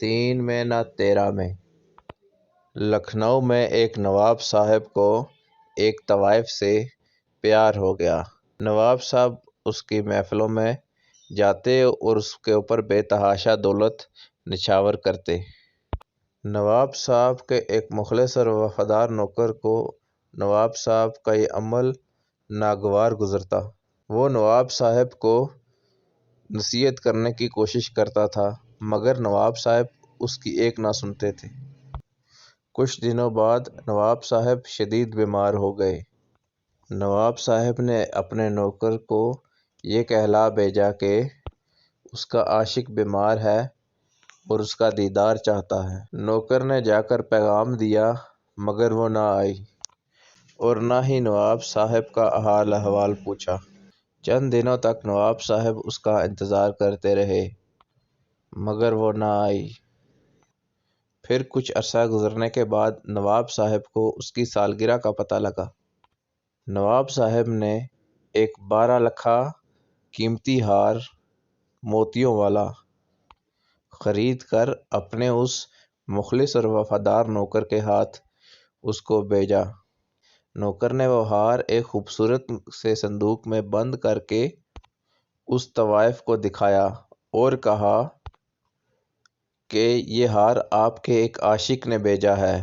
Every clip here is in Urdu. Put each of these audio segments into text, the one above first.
3 میں نہ 13 میں۔ لکھنؤ میں ایک نواب صاحب کو ایک طوائف سے پیار ہو گیا۔ نواب صاحب اس کی محفلوں میں جاتے اور اس کے اوپر بے تحاشا دولت نچھاور کرتے۔ نواب صاحب کے ایک مخلص اور وفادار نوکر کو نواب صاحب کا یہ عمل ناگوار گزرتا۔ وہ نواب صاحب کو نصیحت کرنے کی کوشش کرتا تھا مگر نواب صاحب اس کی ایک نہ سنتے تھے۔ کچھ دنوں بعد نواب صاحب شدید بیمار ہو گئے۔ نواب صاحب نے اپنے نوکر کو یہ کہلا بھیجا کہ اس کا عاشق بیمار ہے اور اس کا دیدار چاہتا ہے۔ نوکر نے جا کر پیغام دیا مگر وہ نہ آئی اور نہ ہی نواب صاحب کا حال احوال پوچھا۔ چند دنوں تک نواب صاحب اس کا انتظار کرتے رہے مگر وہ نہ آئی۔ پھر کچھ عرصہ گزرنے کے بعد نواب صاحب کو اس کی سالگرہ کا پتہ لگا۔ نواب صاحب نے ایک 12 لکھا قیمتی ہار موتیوں والا خرید کر اپنے اس مخلص اور وفادار نوکر کے ہاتھ اس کو بھیجا۔ نوکر نے وہ ہار ایک خوبصورت سے صندوق میں بند کر کے اس طوائف کو دکھایا اور کہا کہ یہ ہار آپ کے ایک عاشق نے بھیجا ہے،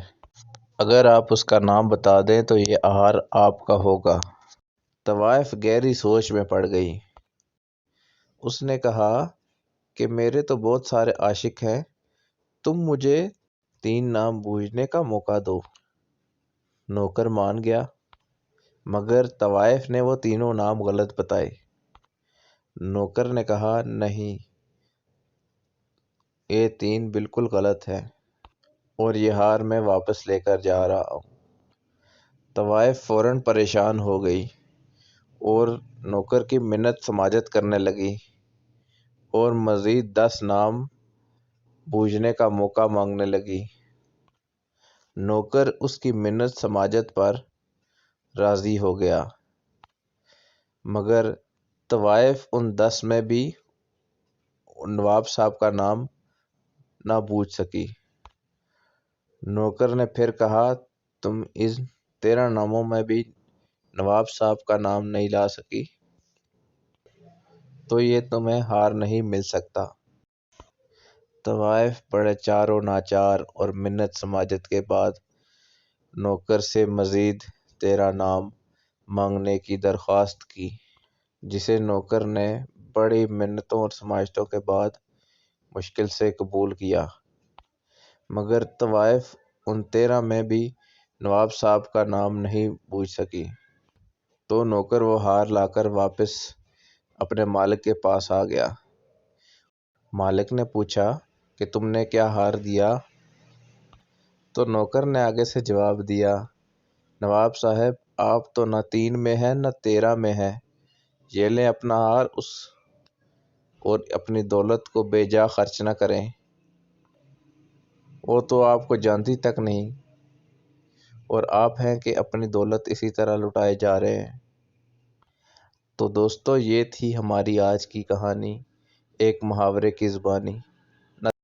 اگر آپ اس کا نام بتا دیں تو یہ ہار آپ کا ہوگا۔ طوائف گہری سوچ میں پڑ گئی۔ اس نے کہا کہ میرے تو بہت سارے عاشق ہیں، تم مجھے 3 نام بوجھنے کا موقع دو۔ نوکر مان گیا مگر طوائف نے وہ تینوں نام غلط بتائے۔ نوکر نے کہا نہیں، یہ 3 بالکل غلط ہیں اور یہ ہار میں واپس لے کر جا رہا ہوں۔ طوائف فوراً پریشان ہو گئی اور نوکر کی منت سماجت کرنے لگی اور مزید 10 نام بوجھنے کا موقع مانگنے لگی۔ نوکر اس کی منت سماجت پر راضی ہو گیا مگر طوائف ان 10 میں بھی نواب صاحب کا نام نہ بوجھ سکی۔ نوکر نے پھر کہا تم ان 13 ناموں میں بھی نواب صاحب کا نام نہیں لا سکی تو یہ تمہیں ہار نہیں مل سکتا۔ طوائف بڑے چار و ناچار اور منت سماجت کے بعد نوکر سے مزید 13 نام مانگنے کی درخواست کی، جسے نوکر نے بڑی منتوں اور سماجتوں کے بعد مشکل سے قبول کیا مگر طوائف ان 13 میں بھی نواب صاحب کا نام نہیں بوجھ سکی۔ تو نوکر وہ ہار لا کر واپس اپنے مالک کے پاس آ گیا۔ مالک نے پوچھا کہ تم نے کیا ہار دیا؟ تو نوکر نے آگے سے جواب دیا نواب صاحب آپ تو نہ 3 میں ہیں نہ 13 میں ہیں، یہ لیں اپنا ہار اور اپنی دولت کو بے جا خرچ نہ کریں، وہ تو آپ کو جانتی تک نہیں اور آپ ہیں کہ اپنی دولت اسی طرح لٹائے جا رہے ہیں۔ تو دوستو یہ تھی ہماری آج کی کہانی، ایک محاورے کی زبانی۔